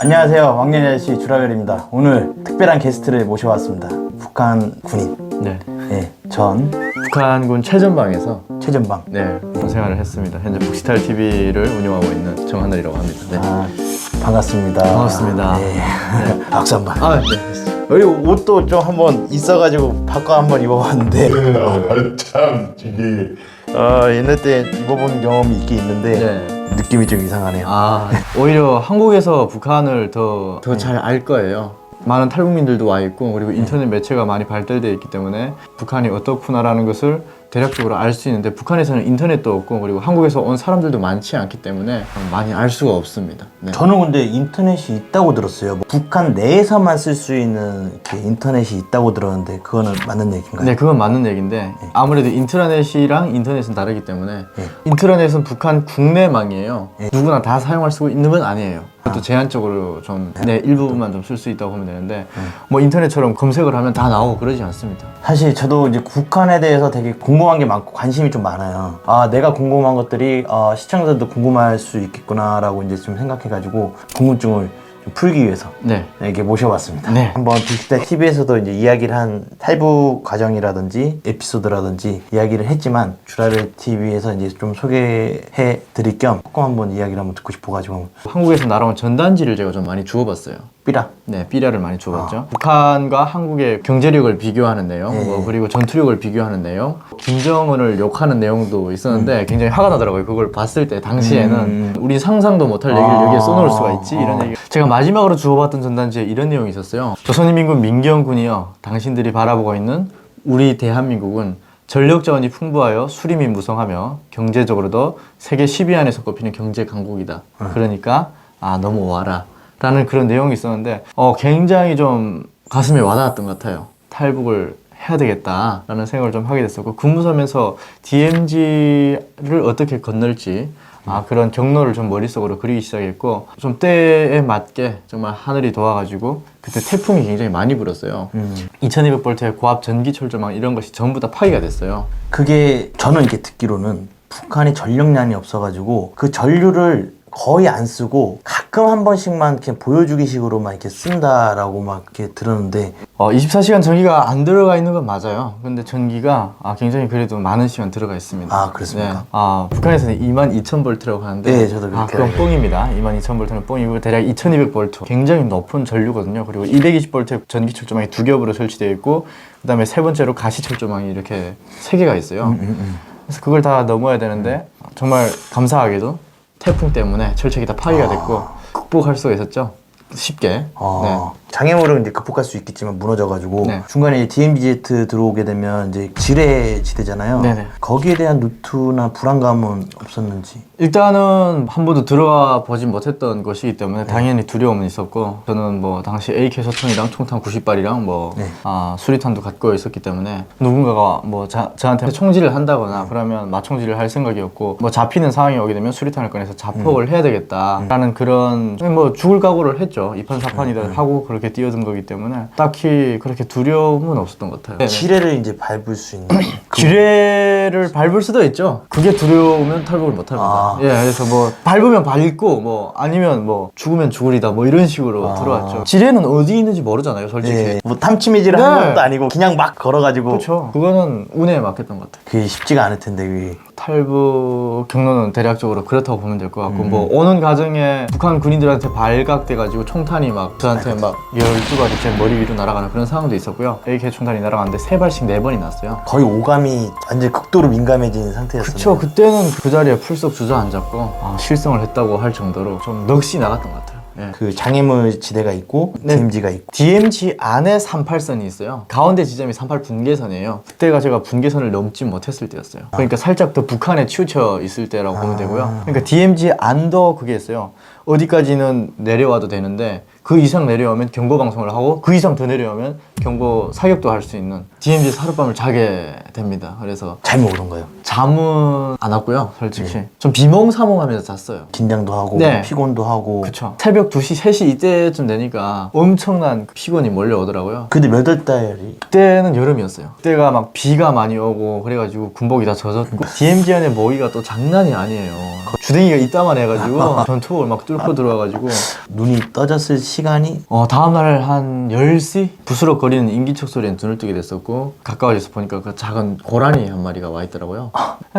안녕하세요. 왕년이 아저씨 주라벨입니다. 오늘 특별한 게스트를 모셔왔습니다. 북한 군인 네. 전 북한군 최전방에서 최전방. 군 생활을 했습니다. 현재 북시탈 TV를 운영하고 있는 정하늘이라고 합니다. 네. 반갑습니다. 반갑습니다. 박수 한 번. 네. 여기 옷도 좀 한번 있어가지고 바꿔 한번 입어봤는데 참 이게 옛날 때 입어본 경험이 있긴 있는데 느낌이 좀 이상하네요. 오히려 한국에서 북한을 더 잘 알 거예요. 많은 탈북민들도 와 있고, 그리고 인터넷 매체가 많이 발달되어 있기 때문에 북한이 어떻구나라는 것을 대략적으로 알 수 있는데, 북한에서는 인터넷도 없고, 그리고 한국에서 온 사람들도 많지 않기 때문에 많이 알 수가 없습니다. 네. 저는 근데 인터넷이 있다고 들었어요. 뭐 북한 내에서만 쓸 수 있는 이렇게 인터넷이 있다고 들었는데 그거는 맞는 얘기인가요? 네, 그건 맞는 얘기인데 아무래도 인트라넷이랑 인터넷은 다르기 때문에 인트라넷은 북한 국내망이에요. 누구나 다 사용할 수 있는 건 아니에요. 그것도 제한적으로 좀 일부분만 좀 쓸 수 있다고 보면 되는데 뭐 인터넷처럼 검색을 하면 다 나오고 그러지 않습니다. 사실 저도 이제 북한에 대해서 되게 궁금한 게 많고 관심이 좀 많아요. 내가 궁금한 것들이 시청자들도 궁금할 수 있겠구나라고 이제 좀 생각해가지고 궁금증을 좀 풀기 위해서 이렇게 모셔봤습니다. 한번 북시탈 TV에서도 이제 이야기를 한 탈북 과정이라든지 에피소드라든지 이야기를 했지만 주라벨 TV에서 이제 좀 소개해 드릴 겸 조금 한번 이야기를 한번 듣고 싶어가지고 한국에서 날아온 전단지를 제가 좀 많이 주워봤어요. 삐라? 네, 삐라를 많이 주워봤죠. 북한과 한국의 경제력을 비교하는 내용, 그리고 전투력을 비교하는 내용, 김정은을 욕하는 내용도 있었는데 굉장히 화가 나더라고요. 그걸 봤을 때 당시에는 우리 상상도 못할 얘기를 여기에 써놓을 수가 있지, 이런 얘기. 제가 마지막으로 주워봤던 전단지에 이런 내용이 있었어요. 조선인민군 민경군이요, 당신들이 바라보고 있는 우리 대한민국은 전력 자원이 풍부하여 수림이 무성하며 경제적으로도 세계 10위 안에서 꼽히는 경제 강국이다. 그러니까 넘어와라 라는 그런 내용이 있었는데 굉장히 좀 가슴에 와닿았던 것 같아요. 탈북을 해야 되겠다 라는 생각을 좀 하게 됐었고, 근무서면서 DMZ를 어떻게 건널지 그런 경로를 좀 머릿속으로 그리기 시작했고, 좀 때에 맞게 정말 하늘이 도와가지고 그때 태풍이 굉장히 많이 불었어요. 2200볼트의 고압 전기 철조망 이런 것이 전부 다 파괴가 됐어요. 그게 저는 이렇게 듣기로는 북한이 전력량이 없어가지고 그 전류를 거의 안 쓰고 가끔 한 번씩만 그냥 보여주기 식으로만 이렇게 쓴다라고 막 이렇게 들었는데 24시간 전기가 안 들어가 있는 건 맞아요. 근데 전기가 굉장히 그래도 많은 시간 들어가 있습니다. 그렇습니까? 북한에서는 22,000볼트라고 하는데 저도 그렇게 그건 뽕입니다. 22,000볼트는 뽕이고 대략 2200볼트, 굉장히 높은 전류거든요. 그리고 220볼트의 전기 철조망이 2겹으로 설치되어 있고, 그 다음에 세 번째로 가시 철조망이 이렇게 3개가 있어요. 그래서 그걸 다 넘어야 되는데 정말 감사하게도 태풍 때문에 철책이 다 파괴가 됐고 극복할 수가 있었죠. 쉽게. 장애물은 이제 극복할 수 있겠지만 무너져가지고 중간에 DMZ 들어오게 되면 이제 지뢰지대잖아요. 거기에 대한 루트나 불안감은 없었는지? 일단은 한 번도 들어와 보진 못했던 것이기 때문에 당연히 두려움은 있었고, 저는 뭐 당시 AK 소총이랑 총탄 90발이랑 수리탄도 갖고 있었기 때문에 누군가가 뭐 저한테 총질을 한다거나 그러면 맞총질을 할 생각이었고, 뭐 잡히는 상황이 오게 되면 수리탄을 꺼내서 자폭을 해야 되겠다라는 그런 뭐 죽을 각오를 했죠. 2판 4판이다 하고 그렇게 뛰어든 거기 때문에 딱히 그렇게 두려움은 없었던 것 같아요. 지뢰를 이제 밟을 수 있는 지뢰를 밟을 수도 있죠. 그게 두려우면 탈북을 못 합니다. 그래서 뭐 밟으면 밟고 뭐 아니면 뭐 죽으면 죽으리다 뭐 이런 식으로 들어왔죠. 지뢰는 어디 있는지 모르잖아요, 솔직히. 뭐 탐침이질 하는 것도 아니고 그냥 막 걸어가지고. 그렇죠. 그거는 운에 맡겼던 것 같아요. 그게 쉽지가 않을 텐데 그게. 탈북 경로는 대략적으로 그렇다고 보면 될 것 같고, 뭐 오는 과정에 북한 군인들한테 발각돼가지고 총탄이 막 저한테 막 12발이 제 머리 위로 날아가는 그런 상황도 있었고요. AK 총탄이 날아가는데 3발씩 4번이 났어요. 거의 오감이 완전 극도로 민감해진 상태였어요. 그쵸. 그때는 그 자리에 풀썩 주저앉았고 실성을 했다고 할 정도로 좀 넋이 나갔던 것 같아요. 그 장애물 지대가 있고 DMZ가 있고, DMZ 안에 38선이 있어요. 가운데 지점이 38 분계선이에요. 그때가 제가 분계선을 넘지 못했을 때였어요. 그러니까 살짝 더 북한에 치우쳐 있을 때라고 보면 되고요. 그러니까 DMZ 안도 그게 있어요. 어디까지는 내려와도 되는데 그 이상 내려오면 경고 방송을 하고, 그 이상 더 내려오면 경고 사격도 할 수 있는 DMZ 하룻밤을 자게 됩니다. 그래서 잠이 오던가요? 잠은 안 왔고요, 솔직히. 좀 비몽사몽하면서 잤어요. 긴장도 하고 피곤도 하고. 그쵸. 새벽 2시, 3시 이때쯤 되니까 엄청난 피곤이 몰려오더라고요. 근데 몇 월 달이? 그때는 여름이었어요. 그때가 막 비가 많이 오고 그래가지고 군복이 다 젖었고 DMZ 안에 모기가 또 장난이 아니에요. 주댕이가 이따만 해가지고 전투복을 막 뚫고 들어와가지고 눈이 떠졌을 시간이 다음날 한 10시 부스럭거리는 인기척 소리에 눈을 뜨게 됐었고 가까워져서 보니까 그 작은 고라니 한 마리가 와 있더라고요.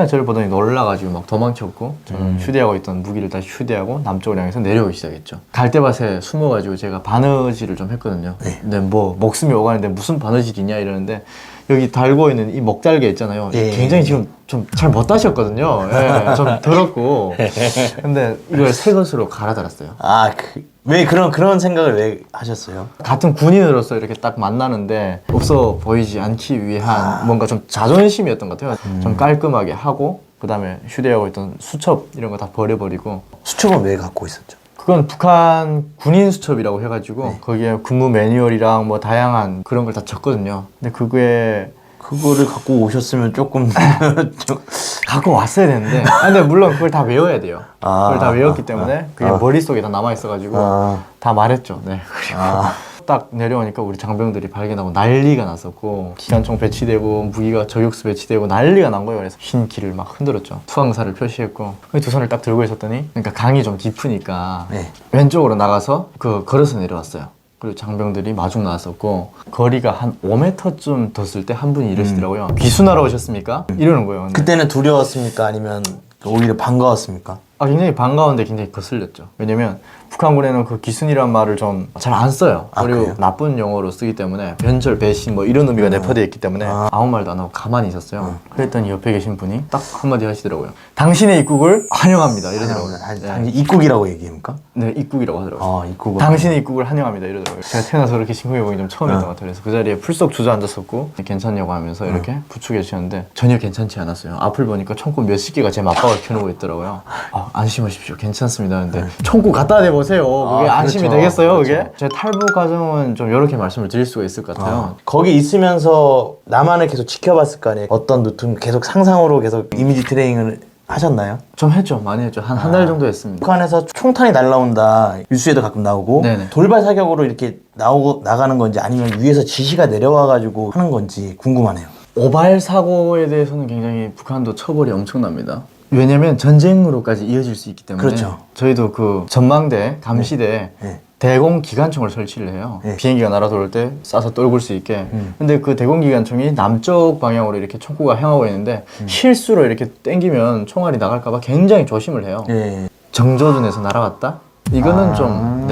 저를 보더니 놀라가지고 막 도망쳤고 저는 휴대하고 있던 무기를 다시 휴대하고 남쪽을 향해서 내려오기 시작했죠. 갈대밭에 숨어가지고 제가 바느질을 좀 했거든요. 근데 뭐 목숨이 오가는데 무슨 바느질이냐 이러는데 여기 달고 있는 이 목달개 있잖아요. 굉장히 지금 좀 잘 못 다셨거든요. 좀 더럽고. 근데 이걸 새 것으로 갈아 달았어요. 왜 그런 생각을 왜 하셨어요? 같은 군인으로서 이렇게 딱 만나는데 없어 보이지 않기 위한 뭔가 좀 자존심이었던 것 같아요. 좀 깔끔하게 하고 그 다음에 휴대하고 있던 수첩 이런 거 다 버려버리고. 수첩은 왜 갖고 있었죠? 그건 북한 군인 수첩이라고 해가지고 거기에 근무 매뉴얼이랑 뭐 다양한 그런 걸 다 적거든요. 근데 그거를 갖고 오셨으면 조금 갖고 왔어야 되는데 근데 물론 그걸 다 외워야 돼요. 그걸 다 외웠기 때문에 그게 머릿속에 다 남아있어가지고 다 말했죠. 네. 그리고 딱 내려오니까 우리 장병들이 발견하고 난리가 났었고 기관총 배치되고 무기가 저격수 배치되고 난리가 난 거예요. 그래서 흰 길을 막 흔들었죠. 투항사를 표시했고 두 손을 딱 들고 있었더니 그러니까 강이 좀 깊으니까 왼쪽으로 나가서 걸어서 내려왔어요. 그리고 장병들이 마중 나왔었고 거리가 한 5m쯤 뒀을 때 한 분이 이러시더라고요. 귀순하러 오셨습니까? 이러는 거예요. 근데. 그때는 두려웠습니까? 아니면 오히려 반가웠습니까? 굉장히 반가운데 굉장히 거슬렸죠. 왜냐면 북한군에는 그 기순이란 말을 좀 잘 안 써요. 그리고 그래요? 나쁜 용어로 쓰기 때문에 변절, 배신 뭐 이런 의미가 내포되어 있기 때문에 아무 말도 안 하고 가만히 있었어요. 그랬더니 옆에 계신 분이 딱 한마디 하시더라고요. 당신의 입국을 환영합니다. 이러더라고요. 입국이라고 얘기합니까? 네, 입국이라고 하더라고요. 입국을. 당신의 입국을 환영합니다. 이러더라고요. 제가 태어나서 그렇게 심쿵해 보기 좀 처음이었던 것 같아요. 그래서 그 자리에 풀썩 주저앉았었고 괜찮냐고 하면서 이렇게 부축해 주셨는데 전혀 괜찮지 않았어요. 앞을 보니까 총구 몇십 개가 제 맞박을 켜놓고 있더라고요. 안심하십시오. 괜찮습니다. 근데 총구 갖다 대보세요. 그게 안심이 그렇죠. 되겠어요? 그게? 제 탈북 과정은 좀 이렇게 말씀을 드릴 수가 있을 것 같아요. 거기 있으면서 남한을 계속 지켜봤을 거 아니에요? 어떤 루트 계속 상상으로 계속 이미지 트레이닝을 하셨나요? 좀 했죠. 많이 했죠. 한 달 정도 했습니다. 북한에서 총탄이 날라온다 뉴스에도 가끔 나오고 네네. 돌발 사격으로 이렇게 나가는 건지 아니면 위에서 지시가 내려와가지고 하는 건지 궁금하네요. 오발 사고에 대해서는 굉장히 북한도 처벌이 엄청납니다. 왜냐면 전쟁으로까지 이어질 수 있기 때문에 그렇죠. 저희도 그 전망대, 감시대 대공 기관총을 설치를 해요. 비행기가 날아들어올 때 쏴서 떨굴 수 있게. 근데 그 대공 기관총이 남쪽 방향으로 이렇게 총구가 향하고 있는데 실수로 이렇게 땡기면 총알이 나갈까봐 굉장히 조심을 해요. 정조준에서 날아갔다? 이거는 좀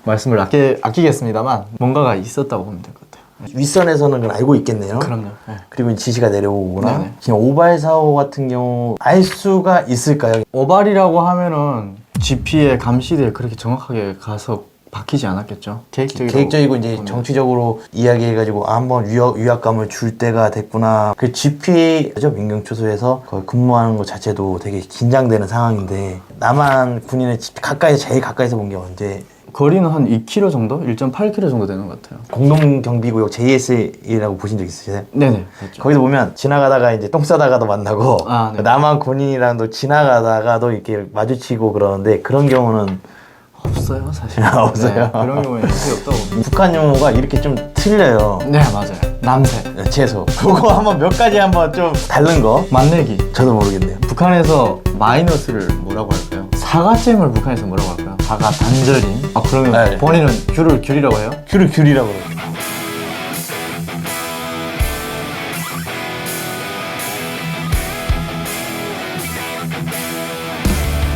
말씀을 아끼겠습니다만 뭔가가 있었다고 보면 될 것 같아요. 윗선에서는 그걸 알고 있겠네요. 그럼요. 그리고 지시가 내려오거나 네네. 지금 오발 사고 같은 경우 알 수가 있을까요? 오발이라고 하면은 GP에 감시대에 그렇게 정확하게 가서 박히지 않았겠죠. 계획적이고 이제 정치적으로 이야기해가지고 한번 위압감을 줄 때가 됐구나. 그 GP죠 민경초소에서 거기 근무하는 것 자체도 되게 긴장되는 상황인데 남한 군인의 제일 가까이서 본 게 언제? 거리는 한 2km 정도? 1.8km 정도 되는 것 같아요. 공동경비구역 JSA라고 보신 적 있으세요? 네네. 그렇죠. 거기서 보면 지나가다가 이제 똥 싸다가도 만나고 네. 남한 군인이랑도 지나가다가도 이렇게 마주치고 그러는데 그런 경우는 없어요, 사실. 없어요? 네, 그런 경우는 거의 없다고 봅니다. 북한 용어가 이렇게 좀 틀려요. 네, 맞아요. 남새, 채소. 그거 한번 몇 가지 한번 좀 다른 거? 맛내기. 저도 모르겠네요. 북한에서 마이너스를 뭐라고 할까요? 사과잼을 북한에서 뭐라고 할까요? 사과 단절인. 그러면 네. 본인은 귤이라고 해요? 귤이라고 그래요.